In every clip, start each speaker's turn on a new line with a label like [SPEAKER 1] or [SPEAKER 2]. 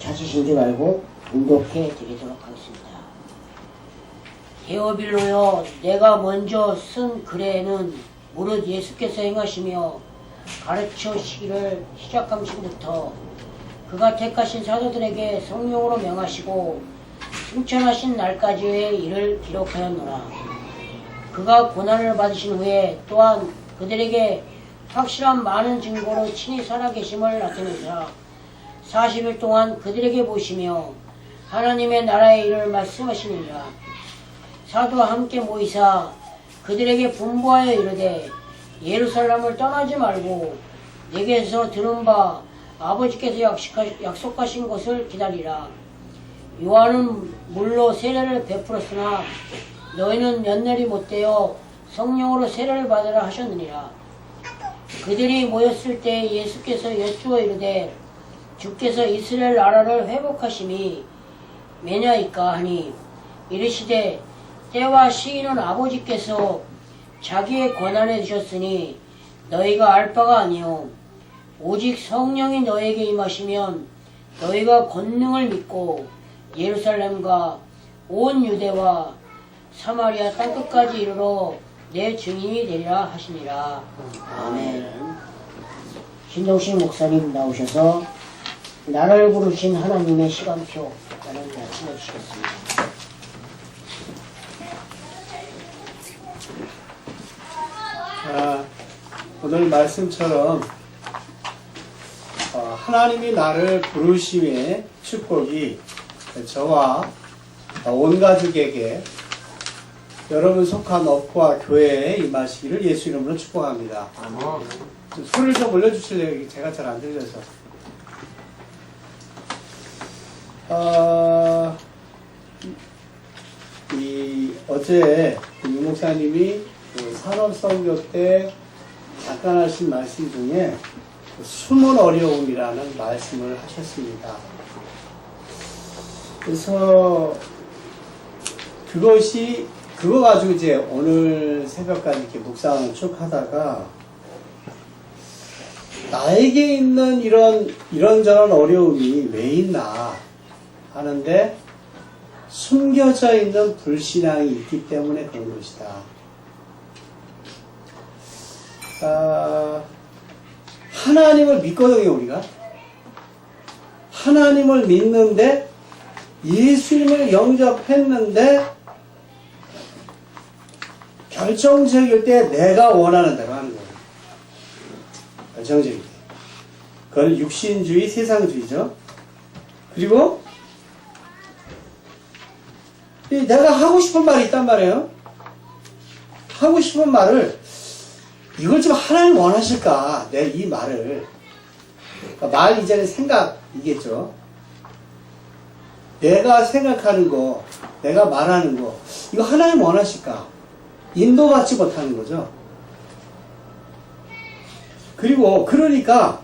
[SPEAKER 1] 찾으신 줄 알고 인도해 드리도록 하겠습니다. 데오빌로여, 내가 먼저 쓴 글에는 무릇 예수께서 행하시며 가르치시기를 시작함시부터 그가 택하신 사도들에게 성령으로 명하시고 승천하신 날까지의 일을 기록하였노라. 그가 고난을 받으신 후에 또한 그들에게 확실한 많은 증거로 친히 살아계심을 나타내사 40일 동안 그들에게 보시며 하나님의 나라의 일을 말씀하시니라. 사도와 함께 모이사 그들에게 분부하여 이르되 예루살렘을 떠나지 말고 내게서 들은 바 아버지께서 약속하신 것을 기다리라. 요한은 물로 세례를 베풀었으나 너희는 몇 날이 못되어 성령으로 세례를 받으라 하셨느니라. 그들이 모였을 때 예수께서 여쭈어 이르되 주께서 이스라엘 나라를 회복하심이 매냐이까 하니 이르시되 때와 시기는 아버지께서 자기의 권한에 주셨으니 너희가 알 바가 아니요 오직 성령이 너에게 임하시면 너희가 권능을 믿고 예루살렘과 온 유대와 사마리아 땅끝까지 이르러 내 증인이 되리라 하시니라. 아멘. 신동식 목사님 나오셔서 나를 부르신 하나님의 시간표 라는 말씀해 주시겠습니다.
[SPEAKER 2] 오늘 말씀처럼 하나님이 나를 부르심의 축복이 저와 온 가족에게 여러분 속한 업과 교회에 임하시기를 예수 이름으로 축복합니다. 소리를 좀 올려주실래요? 제가 잘 안 들려서. 어제 유 목사님이 산업선교 때 잠깐 하신 말씀 중에 숨은 어려움이라는 말씀을 하셨습니다. 그래서 그거 가지고 이제 오늘 새벽까지 이렇게 묵상을 쭉 하다가 나에게 있는 이런저런 어려움이 왜 있나 하는데 숨겨져 있는 불신앙이 있기 때문에 그런 것이다. 하나님을 믿거든요, 우리가. 하나님을 믿는데 예수님을 영접했는데 결정적일 때 내가 원하는 대로 하는 거예요. 결정적일 때. 그건 육신주의, 세상주의죠. 그리고 내가 하고 싶은 말이 있단 말이에요. 하고 싶은 말을 이걸 좀 하나님 원하실까? 내 이 말을. 그러니까 말 이전에 생각이겠죠. 내가 생각하는 거, 내가 말하는 거, 이거 하나님 원하실까? 인도받지 못하는 거죠. 그리고 그러니까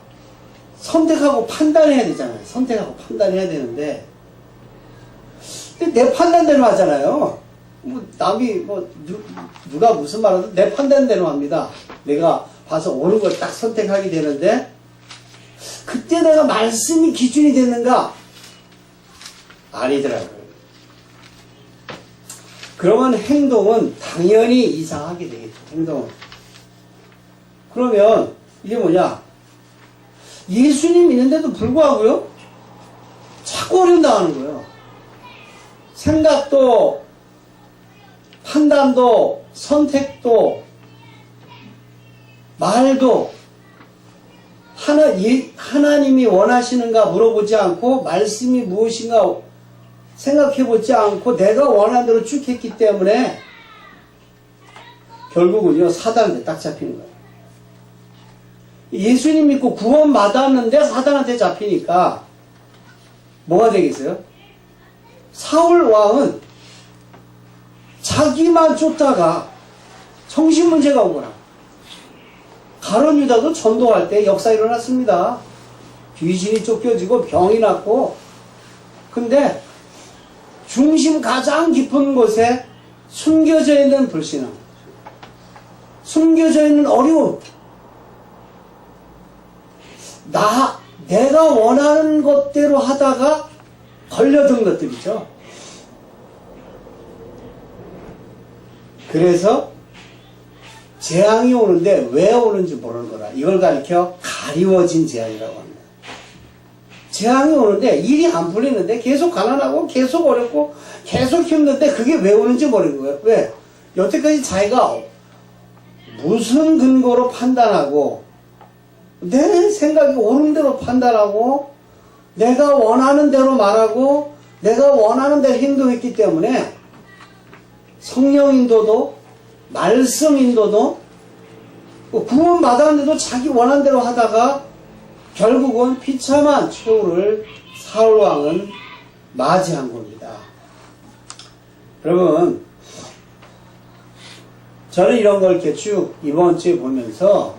[SPEAKER 2] 선택하고 판단해야 되잖아요. 선택하고 판단해야 되는데 내 판단대로 하잖아요. 남이 누가 무슨 말하든 내 판단대로 합니다. 내가 봐서 옳은 걸 딱 선택하게 되는데 그때 내가 말씀이 기준이 됐는가? 아니더라고요. 그러면 행동은 당연히 이상하게 되겠죠. 행동은. 그러면 이게 뭐냐? 예수님 믿는데도 불구하고요. 자꾸 어려움 당하는 거예요. 생각도 판단도 선택도 말도 하나님이 원하시는가 물어보지 않고 말씀이 무엇인가 생각해보지 않고 내가 원하는 대로 쭉 했기 때문에 결국은요 사단한테 딱 잡히는 거예요. 예수님 믿고 구원 받았는데 사단한테 잡히니까 뭐가 되겠어요? 사울 왕은 자기만 쫓다가 정신문제가 오거나 가룟 유다도 전도할 때 역사 일어났습니다. 귀신이 쫓겨지고 병이 났고 근데 중심 가장 깊은 곳에 숨겨져 있는 불신앙 숨겨져 있는 어려움 내가 원하는 것대로 하다가 걸려든 것들이죠. 그래서 재앙이 오는데 왜 오는지 모르는 거라. 이걸 가리켜 가리워진 재앙이라고 합니다. 재앙이 오는데 일이 안 풀리는데 계속 가난하고 계속 어렵고 계속 힘든데 그게 왜 오는지 모르는 거예요. 왜? 여태까지 자기가 무슨 근거로 판단하고 내 생각이 옳은 대로 판단하고 내가 원하는 대로 말하고 내가 원하는 대로 행동했기 때문에 성령 인도도 말씀 인도도 구원 받았는데도 자기 원하는 대로 하다가 결국은 비참한 최후를 사울왕은 맞이한 겁니다. 여러분, 저는 이런 걸 이렇게 쭉 이번 주에 보면서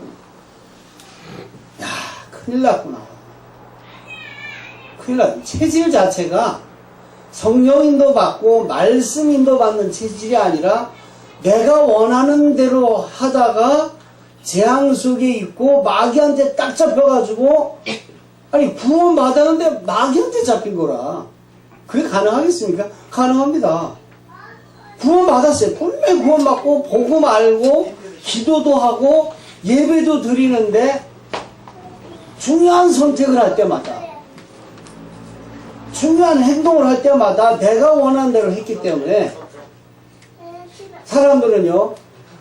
[SPEAKER 2] 야, 큰일 났구나. 큰일 났. 체질 자체가 성령 인도 받고 말씀 인도 받는 체질이 아니라 내가 원하는 대로 하다가 재앙 속에 있고 마귀한테 딱 잡혀가지고 아니 구원 받았는데 마귀한테 잡힌 거라. 그게 가능하겠습니까? 가능합니다. 구원 받았어요. 분명히 구원 받고 복음 알고 기도도 하고 예배도 드리는데 중요한 선택을 할 때마다 중요한 행동을 할 때마다 내가 원하는 대로 했기 때문에 사람들은요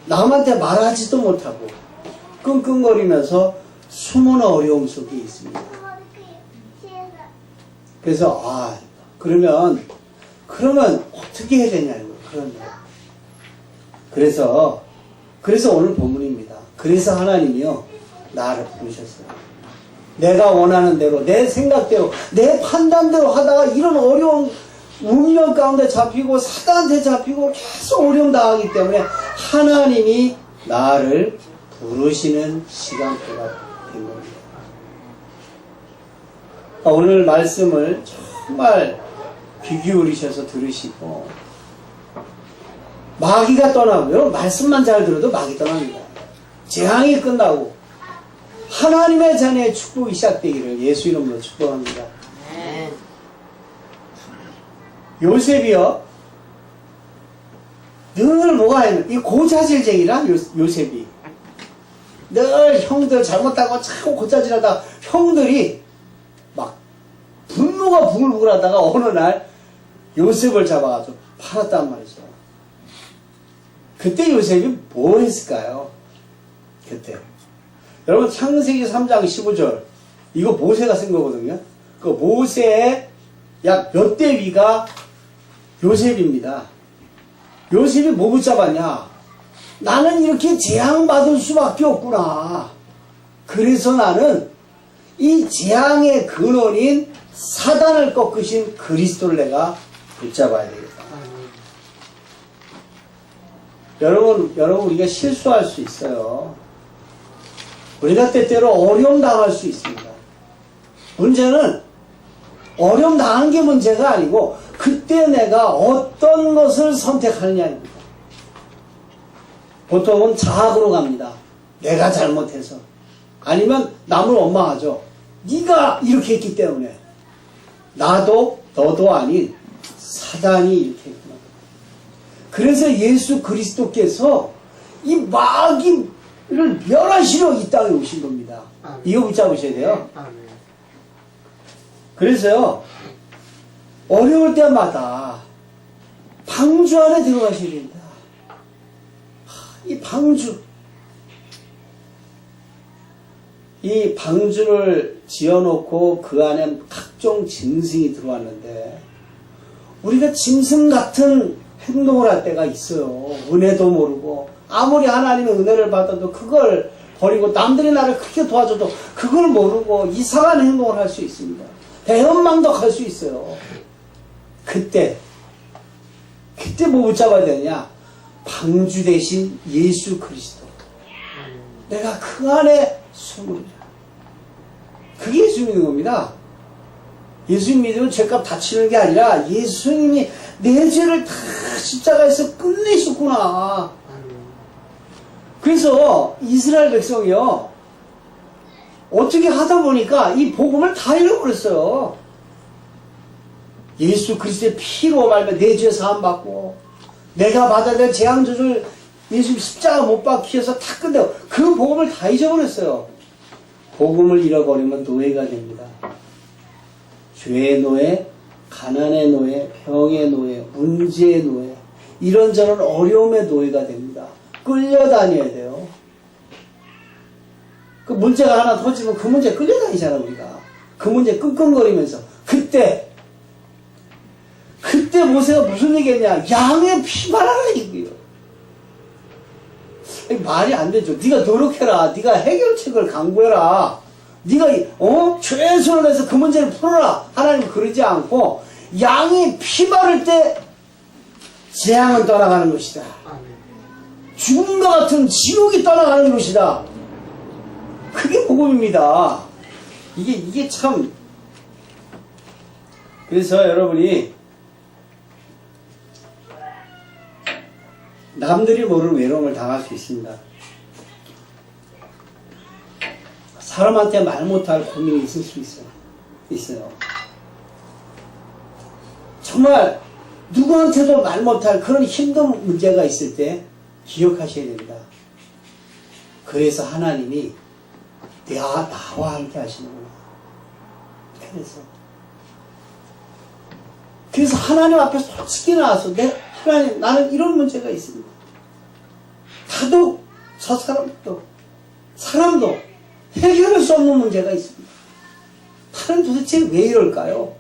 [SPEAKER 2] 남한테 말하지도 못하고 끙끙거리면서 숨은 어려움 속에 있습니다. 그래서 그러면 어떻게 해야 되냐는 거예요. 그래서 오늘 본문입니다. 그래서 하나님이요 나를 부르셨어요. 내가 원하는 대로 내 생각대로 내 판단대로 하다가 이런 어려운 운명 가운데 잡히고 사단한테 잡히고 계속 어려움 당하기 때문에 하나님이 나를 부르시는 시간대가 된 겁니다. 오늘 말씀을 정말 귀 기울이셔서 들으시고 마귀가 떠나고요. 말씀만 잘 들어도 마귀 떠납니다. 재앙이 끝나고 하나님의 자녀의 축복이 시작되기를 예수 이름으로 축복합니다. 요셉이요. 늘 뭐가 있는, 이 고자질쟁이라 요셉이. 늘 형들 잘못하고 자꾸 고자질하다 형들이 막 분노가 부글부글 하다가 어느 날 요셉을 잡아가지고 팔았단 말이죠. 그때 요셉이 뭐 했을까요? 그때. 여러분 창세기 3장 15절 이거 모세가 쓴 거거든요. 그 모세의 약 몇 대 위가 요셉입니다. 요셉이 뭐 붙잡았냐? 나는 이렇게 재앙받을 수밖에 없구나. 그래서 나는 이 재앙의 근원인 사단을 꺾으신 그리스도를 내가 붙잡아야 되겠다. 여러분 우리가 실수할 수 있어요. 우리가 때때로 어려움 당할 수 있습니다. 문제는 어려움 당하는 게 문제가 아니고 그때 내가 어떤 것을 선택하느냐입니다. 보통은 자학으로 갑니다. 내가 잘못해서. 아니면 남을 원망하죠. 네가 이렇게 했기 때문에. 나도 너도 아닌 사단이 이렇게 했구나. 그래서 예수 그리스도께서 이 마귀를 멸하시러 이 땅에 오신 겁니다. 이거 붙잡으셔야 돼요. 그래서요 어려울 때마다 방주 안에 들어가셔야 됩니다. 이 방주를 지어놓고 그 안에 각종 짐승이 들어왔는데 우리가 짐승 같은 행동을 할 때가 있어요. 은혜도 모르고 아무리 하나님의 은혜를 받아도 그걸 버리고 남들이 나를 그렇게 도와줘도 그걸 모르고 이상한 행동을 할 수 있습니다. 배은망덕할 수 있어요. 그때 뭐 붙잡아야 되느냐? 방주 대신 예수 그리스도. 내가 그 안에 숨으리라. 그게 예수 믿는 겁니다. 예수 믿으면 죄값 다 치는 게 아니라 예수님이 내 죄를 다 십자가에서 끝내셨구나. 그래서 이스라엘 백성이요 어떻게 하다 보니까 이 복음을 다 잃어버렸어요. 예수 그리스도의 피로 말며 내 죄 사함 받고 내가 받아야 될 재앙 저주를 예수 십자가 못 박히셔서 다 끝내고 그 복음을 다 잊어버렸어요. 복음을 잃어버리면 노예가 됩니다. 죄의 노예, 가난의 노예, 병의 노예, 문제의 노예, 이런저런 어려움의 노예가 됩니다. 끌려다녀야 돼요. 그 문제가 하나 터지면 그 문제 끌려다니잖아 우리가. 그 문제 끙끙거리면서 그때 모세가 무슨 얘기했냐? 양의 피 바라라 이거예요. 말이 안 되죠. 네가 노력해라. 네가 해결책을 강구해라. 네가 최선을 다해서 그 문제를 풀어라. 하나님 그러지 않고 양이 피 바를 때 재앙은 떠나가는 것이다. 죽음과 같은 지옥이 떠나가는 것이다. 그게 복음입니다. 이게 참. 그래서 여러분이 남들이 모르는 외로움을 당할 수 있습니다. 사람한테 말 못할 고민이 있을 수 있어요. 정말 누구한테도 말 못할 그런 힘든 문제가 있을 때 기억하셔야 됩니다. 그래서 하나님이 나와 함께 하시는구나. 그래서 하나님 앞에 솔직히 나와서 하나님 나는 이런 문제가 있습니다. 나도 저 사람도 해결할 수 없는 문제가 있습니다. 나는 도대체 왜 이럴까요?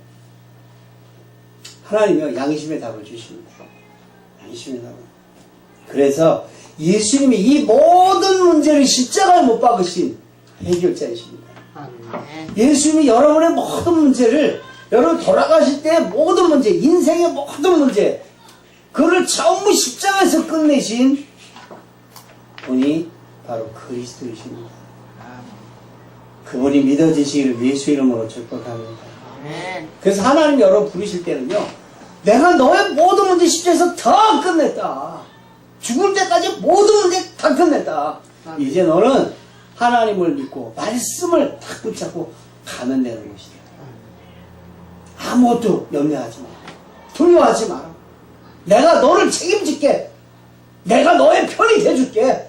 [SPEAKER 2] 하나님이 양심의 답을 주십니다. 양심의 답을. 그래서 예수님이 이 모든 문제를 십자가에 못 박으신 해결자이십니다. 예수님이 여러분의 모든 문제를 여러분 돌아가실 때 모든 문제, 인생의 모든 문제 그거를 전부 십자가에서 끝내신 분이 바로 그리스도이십니다. 그분이 믿어지시기를 예수 이름으로 축복합니다. 그래서 하나님이 여러분 부르실 때는요, 내가 너의 모든 문제 십자가에서 다 끝냈다. 죽을 때까지 모든 문제 다 끝냈다. 이제 너는 하나님을 믿고 말씀을 딱 붙잡고 가면 되는 것이다. 아무것도 염려하지 마. 두려워하지 마. 내가 너를 책임질게. 내가 너의 편이 돼줄게.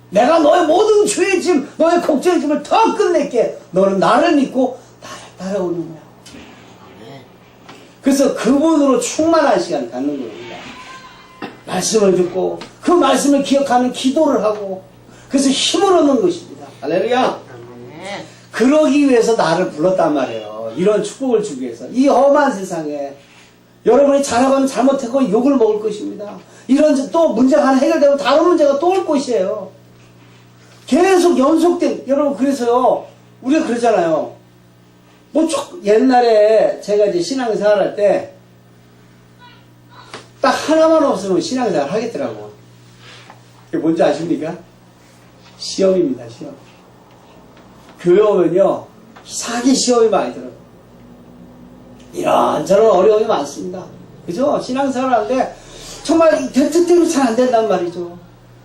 [SPEAKER 2] 내가 너의 모든 죄의 짐, 너의 걱정의 짐을 다 끝낼게. 너는 나를 믿고 나를 따라오는 거야. 그래서 그분으로 충만한 시간을 갖는 겁니다. 말씀을 듣고 그 말씀을 기억하는 기도를 하고 그래서 힘을 얻는 것입니다. 할렐루야. 그러기 위해서 나를 불렀단 말이에요. 이런 축복을 주기 위해서. 이 험한 세상에 여러분이 잘하면 잘못하고 욕을 먹을 것입니다. 이런 또 문제가 하나 해결되면 다른 문제가 또 올 것이에요. 계속 연속된, 여러분 그래서요 우리가 그러잖아요. 옛날에 제가 이제 신앙생활 할 때 딱 하나만 없으면 신앙생활 하겠더라고. 그게 뭔지 아십니까? 시험입니다. 시험. 교회 오면요 이상하게 시험이 많이 들어요. 이런저런 어려움이 많습니다. 그죠? 신앙생활 하는데 정말 뜻대로 잘 안 된단 말이죠.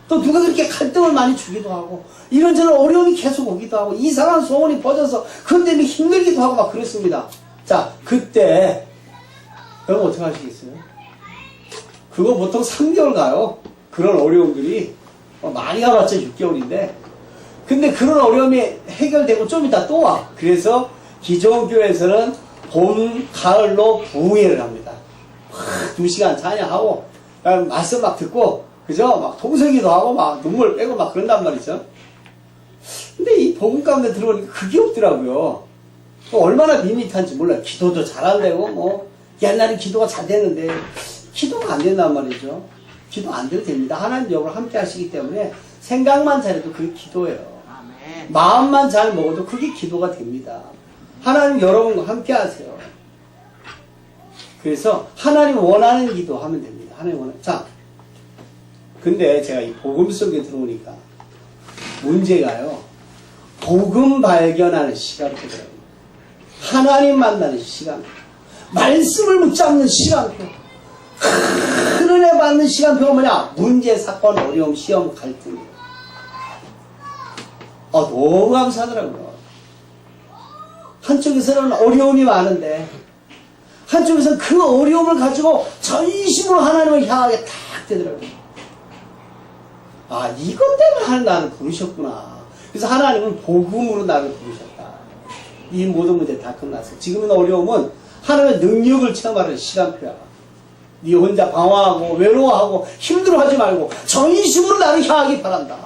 [SPEAKER 2] 또 누가 그렇게 갈등을 많이 주기도 하고 이런저런 어려움이 계속 오기도 하고 이상한 소원이 퍼져서 그것 때문에 힘들기도 하고 막 그렇습니다. 자, 그때 여러분 어떻게 하시겠어요? 그거 보통 3개월 가요. 그런 어려움들이 많이 가봤자 6개월인데 근데 그런 어려움이 해결되고 좀 이따 또 와. 그래서 기존 교회에서는 봄, 가을로 부흥회를 합니다. 2시간 찬양하고 말씀 막 듣고 그죠? 막 통성기도 하고 막 눈물 빼고 막 그런단 말이죠. 근데 이 복음 가운데 들어오니까 그게 없더라고요. 얼마나 밋밋한지 몰라요. 기도도 잘 안 되고 옛날에 기도가 잘 되는데 기도가 안 된단 말이죠. 기도 안 돼도 됩니다. 하나님 여러분 함께 하시기 때문에 생각만 잘해도 그게 기도예요. 마음만 잘 먹어도 그게 기도가 됩니다. 하나님 여러분과 함께 하세요. 그래서 하나님 원하는 기도 하면 됩니다. 하나님 원하는. 자, 근데 제가 이 복음 속에 들어오니까 문제가요. 복음 발견하는 시간표더라고요. 하나님 만나는 시간표. 말씀을 붙잡는 시간표. 큰 은혜 받는 시간표가 뭐냐? 문제, 사건, 어려움, 시험, 갈등이에요. 너무 감사하더라고요. 한쪽에서는 어려움이 많은데 한쪽에서는 그 어려움을 가지고 전심으로 하나님을 향하게 탁 되더라고요. 아, 이것 때문에 하나님 나를 부르셨구나. 그래서 하나님은 복음으로 나를 부르셨다. 이 모든 문제 다 끝났어. 지금의 어려움은 하나님의 능력을 체험하는 시간표야. 네 혼자 방황하고 외로워하고 힘들어하지 말고 전심으로 나를 향하기 바란다.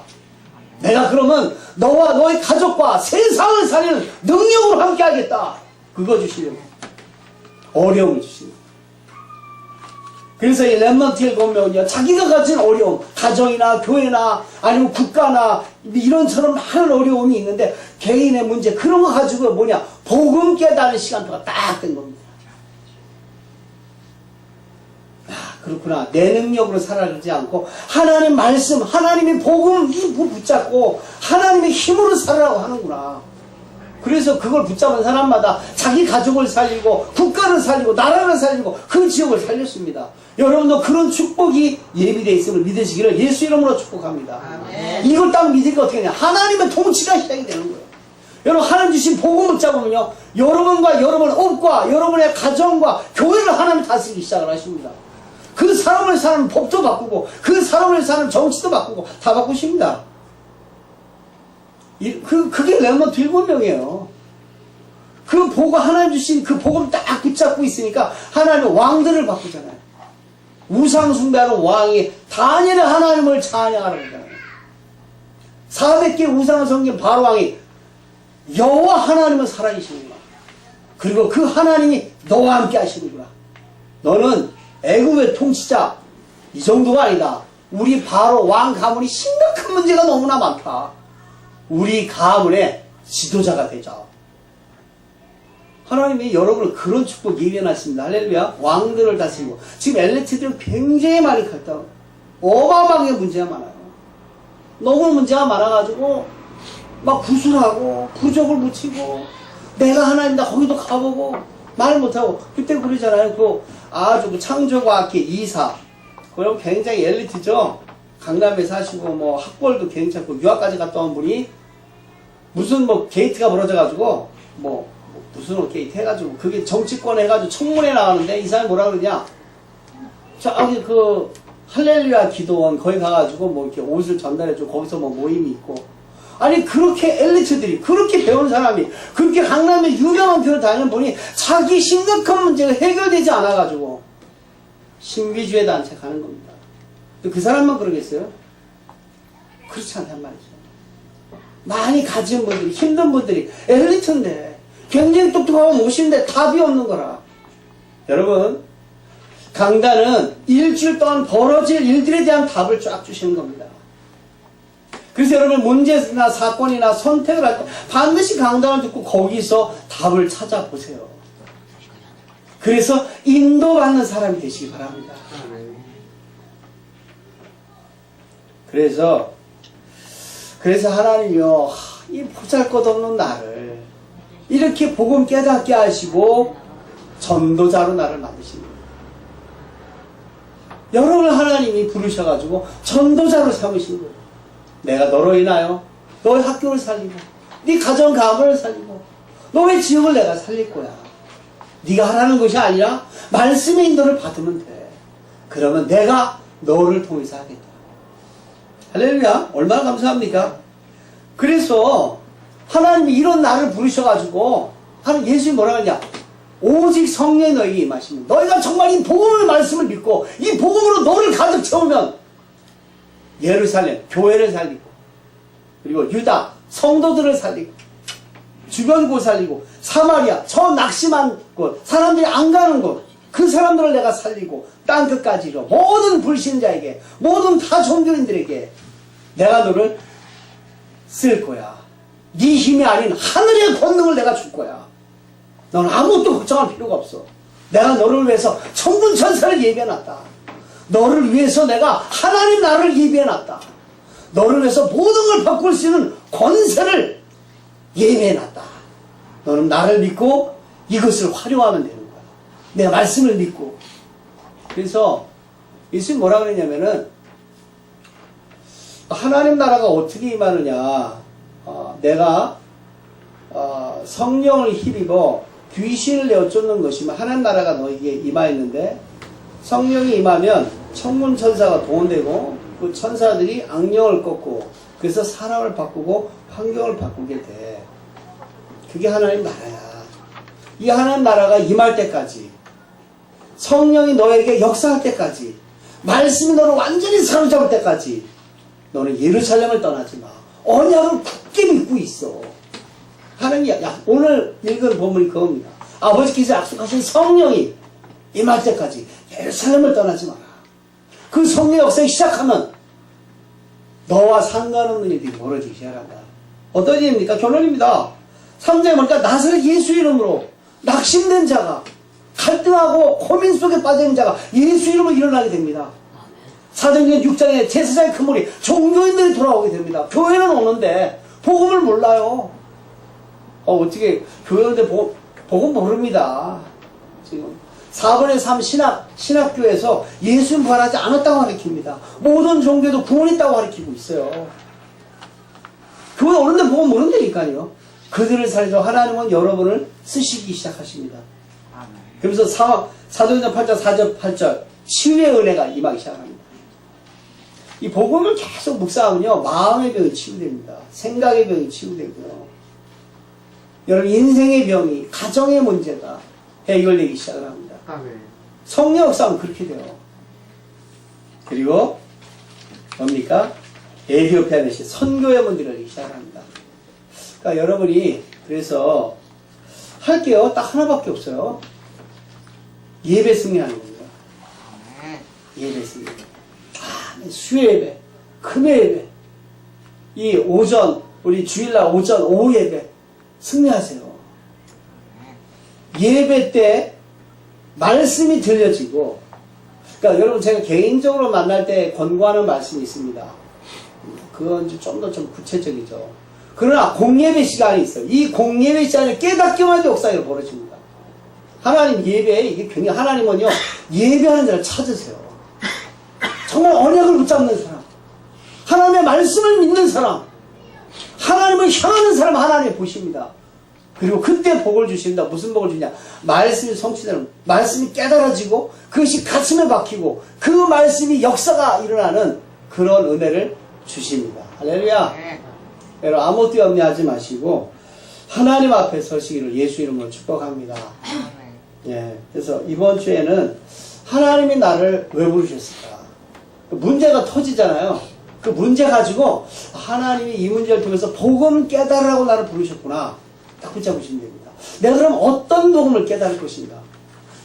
[SPEAKER 2] 내가 그러면 너와 너의 가족과 세상을 살리는 능력으로 함께 하겠다. 그거 주시려고. 어려움을 주시는. 그래서 이 렘넌트에 보면요, 자기가 가진 어려움, 가정이나 교회나 아니면 국가나 이런처럼 많은 어려움이 있는데 개인의 문제 그런 거 가지고 뭐냐, 복음 깨달은 시간표가 딱 된 겁니다. 아, 그렇구나. 내 능력으로 살아가지 않고 하나님 말씀, 하나님의 복음 붙잡고 하나님의 힘으로 살아라고 하는구나. 그래서 그걸 붙잡은 사람마다 자기 가족을 살리고 국가를 살리고 나라를 살리고 그 지역을 살렸습니다. 여러분도 그런 축복이 예비되어 있음을 믿으시기를 예수 이름으로 축복합니다. 아멘. 이걸 딱 믿으니까 어떻게 되냐, 하나님의 통치가 시작이 되는 거예요. 여러분, 하나님 주신 복음을 붙잡으면요, 여러분과 여러분 업과 여러분의 가정과 교회를 하나님 다스리기 시작을 하십니다. 그 사람을 사는 법도 바꾸고 그 사람을 사는 정치도 바꾸고 다 바꾸십니다. 그게 렘넌트 7명이에요. 그 복음, 하나님 주신 그 복음 딱 붙잡고 있으니까 하나님의 왕들을 바꾸잖아요. 우상 숭배하는 왕이 다니엘의 하나님을 찬양하라고 그러잖아요. 400개 우상을 섬긴 바로 왕이 여호와 하나님은 살아계시는구나. 그리고 그 하나님이 너와 함께 하시는구나. 너는 애굽의 통치자 이 정도가 아니다. 우리 바로 왕 가문이 심각한 문제가 너무나 많다. 우리 가문의 지도자가 되자. 하나님이 여러분을 그런 축복 예비해놨습니다. 할렐루야. 왕들을 다스리고. 지금 엘리트들은 굉장히 많이 갈등, 어마어마하게 문제가 많아요. 너무 문제가 많아가지고 막 구술하고 부적을 붙이고 내가 하나님이다 거기도 가보고 말 못하고. 그때 그러잖아요. 그 아주 그 창조과학회 이사, 그럼 굉장히 엘리트죠. 강남에 사시고 뭐 학벌도 괜찮고 유학까지 갔다 온 분이 무슨 뭐 게이트가 벌어져가지고 무슨 게이트 해가지고 그게 정치권 해가지고 청문회 나가는데 이 사람이 뭐라 그러냐, 저기 그 할렐루야 기도원 거기 가가지고 뭐 이렇게 옷을 전달해주고 거기서 뭐 모임이 있고. 아니, 그렇게 엘리트들이, 그렇게 배운 사람이 그렇게 강남에 유명한 교회 다니는 분이 자기 심각한 문제가 해결되지 않아가지고 신비주의 단체 가는 겁니다. 그 사람만 그러겠어요? 그렇지 않단 말이죠. 많이 가진 분들이, 힘든 분들이, 엘리트인데 굉장히 똑똑하고 멋있는데 답이 없는 거라. 여러분, 강단은 일주일 동안 벌어질 일들에 대한 답을 쫙 주시는 겁니다. 그래서 여러분, 문제나 사건이나 선택을 할 때 반드시 강단을 듣고 거기서 답을 찾아보세요. 그래서 인도받는 사람이 되시기 바랍니다. 그래서 하나님이요, 이 보잘것없는 나를 이렇게 복음 깨닫게 하시고 전도자로 나를 만드십니다. 여러분을 하나님이 부르셔가지고 전도자로 삼으신 거예요. 내가 너로 인하여 너의 학교를 살리고 네 가정 가문을 살리고 너의 지역을 내가 살릴 거야. 네가 하라는 것이 아니라 말씀의 인도를 받으면 돼. 그러면 내가 너를 통해서 하겠다. 할렐루야. 얼마나 감사합니까? 그래서 하나님이 이런 나를 부르셔가지고 하는 예수님이 뭐라 그러냐, 오직 성령이 너에게 임하시면 너희가 정말 이 복음의 말씀을 믿고 이 복음으로 너를 가득 채우면 예루살렘 교회를 살리고 그리고 유다 성도들을 살리고 주변 곳 살리고 사마리아 저 낙심한 곳 사람들이 안 가는 곳 그 사람들을 내가 살리고 땅끝까지 이뤄 모든 불신자에게 모든 다 종교인들에게 내가 너를 쓸 거야. 네 힘이 아닌 하늘의 권능을 내가 줄 거야. 너는 아무것도 걱정할 필요가 없어. 내가 너를 위해서 천군 천사를 예비해놨다. 너를 위해서 내가 하나님 나라를 예비해놨다. 너를 위해서 모든 걸 바꿀 수 있는 권세를 예비해놨다. 너는 나를 믿고 이것을 활용하면 되는 거야. 내 말씀을 믿고. 그래서 예수님이 뭐라 그랬냐면은 하나님 나라가 어떻게 임하느냐, 내가 성령을 힘입어 귀신을 내어 쫓는 것이면 하나님 나라가 너에게 임하였는데 성령이 임하면 천군 천사가 동원되고 그 천사들이 악령을 꺾고 그래서 사람을 바꾸고 환경을 바꾸게 돼. 그게 하나님 나라야. 이 하나님 나라가 임할 때까지 성령이 너에게 역사할 때까지 말씀이 너를 완전히 사로잡을 때까지 너는 예루살렘을 떠나지 마. 언약을 굳게 믿고 있어. 하나님이 오늘 읽은 본문이 그겁니다. 아버지께서 약속하신 성령이 임할 때까지 예루살렘을 떠나지 마라. 그 성령 역사가 시작하면 너와 상관없는 일이 벌어지기 시작한다. 어떤 일입니까? 결론입니다. 3장에 보니까 나사렛 예수 이름으로 낙심된 자가 갈등하고 고민 속에 빠진 자가 예수 이름으로 일어나게 됩니다. 사도행전 6장에 제사장의 그물이 종교인들이 돌아오게 됩니다. 교회는 오는데 복음을 몰라요. 어떻게 교회 오는데 복음 모릅니다. 지금 4분의 3 신학교에서 예수님 부활하지 않았다고 가르칩니다. 모든 종교도 구원 있다고 가르치고 있어요. 교회 오는데 복음 모른다니까요. 그들을 살려 하나님은 여러분을 쓰시기 시작하십니다. 그래서 사도행전 8장 4절 8절 치유의 은혜가 임하기 시작합니다. 이 복음을 계속 묵상하면요 마음의 병이 치유됩니다. 생각의 병이 치유되고요. 여러분 인생의 병이 가정의 문제가 해결되기 시작을 합니다. 성령 역사는 그렇게 돼요. 그리고 뭡니까? 에티오피아 대신 선교의 문제를 열기 시작합니다. 그러니까 여러분이 그래서 할게요. 딱 하나밖에 없어요. 예배 승리하는 겁니다. 예배 승리. 수요 예배, 금요 예배, 이 오전, 우리 주일날 오전, 오후 예배 승리하세요. 예배 때 말씀이 들려지고, 그러니까 여러분 제가 개인적으로 만날 때 권고하는 말씀이 있습니다. 그건 좀 더 좀 구체적이죠. 그러나 공예배 시간이 있어요. 이 공예배 시간에 깨닫기만 해도 역사가 벌어집니다. 하나님 예배에 이게 굉장히 하나님은요 예배하는 자를 찾으세요. 정말 언약을 붙잡는 사람, 하나님의 말씀을 믿는 사람, 하나님을 향하는 사람 하나님 보십니다. 그리고 그때 복을 주신다. 무슨 복을 주냐? 말씀이 성취되는, 말씀이 깨달아지고 그것이 가슴에 박히고 그 말씀이 역사가 일어나는 그런 은혜를 주십니다. 할렐루야. 여러분 아무 띠 없니 하지 마시고 하나님 앞에 서시기를 예수 이름으로 축복합니다. 예, 그래서 이번 주에는 하나님이 나를 왜 부르셨을까? 문제가 터지잖아요. 그 문제 가지고 하나님이 이 문제를 통해서 복음 깨달으라고 나를 부르셨구나. 딱 붙잡으시면 됩니다. 내가 그럼 어떤 복음을 깨달을 것인가?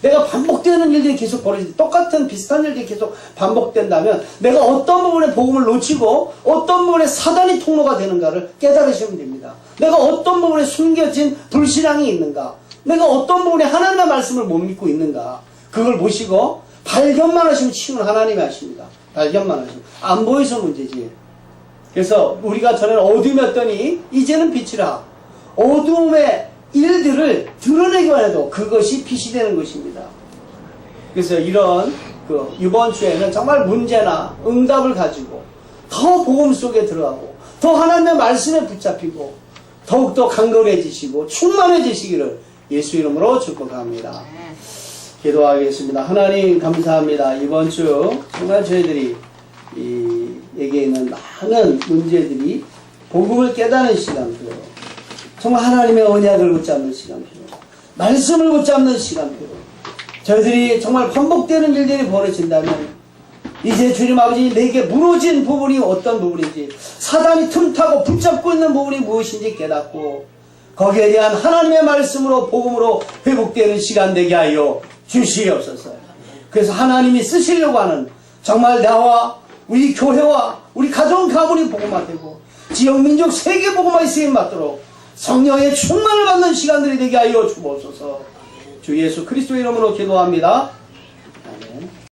[SPEAKER 2] 내가 반복되는 일들이 계속 벌어지지, 똑같은 비슷한 일들이 계속 반복된다면 내가 어떤 부분에 복음을 놓치고 어떤 부분에 사단이 통로가 되는가를 깨달으시면 됩니다. 내가 어떤 부분에 숨겨진 불신앙이 있는가? 내가 어떤 부분에 하나님의 말씀을 못 믿고 있는가? 그걸 보시고 발견만 하시면 치유는 하나님이 하십니다. 발견만 하시면. 안 보여서 문제지. 그래서 우리가 전에는 어둠이었더니 이제는 빛이라. 어둠의 일들을 드러내기만 해도 그것이 빛이 되는 것입니다. 그래서 이런 이번 주에는 정말 문제나 응답을 가지고 더 복음 속에 들어가고 더 하나님의 말씀에 붙잡히고 더욱더 강건해지시고 충만해지시기를 예수 이름으로 축복합니다. 기도하겠습니다. 하나님 감사합니다. 이번 주 정말 저희들이 여기에 있는 많은 문제들이 복음을 깨닫는 시간 필요, 정말 하나님의 언약을 붙잡는 시간 필요, 말씀을 붙잡는 시간 필요, 저희들이 정말 반복되는 일들이 벌어진다면 이제 주님 아버지 내게 무너진 부분이 어떤 부분인지, 사단이 틈타고 붙잡고 있는 부분이 무엇인지 깨닫고 거기에 대한 하나님의 말씀으로 복음으로 회복되는 시간 되게 하여 주시옵소서. 그래서 하나님이 쓰시려고 하는 정말 나와 우리 교회와 우리 가정 가문이 복음화되고 지역 민족 세계 복음화에 쓰임 받도록 성령의 충만을 받는 시간들이 되게 하여 주옵소서. 주 예수 그리스도 이름으로 기도합니다.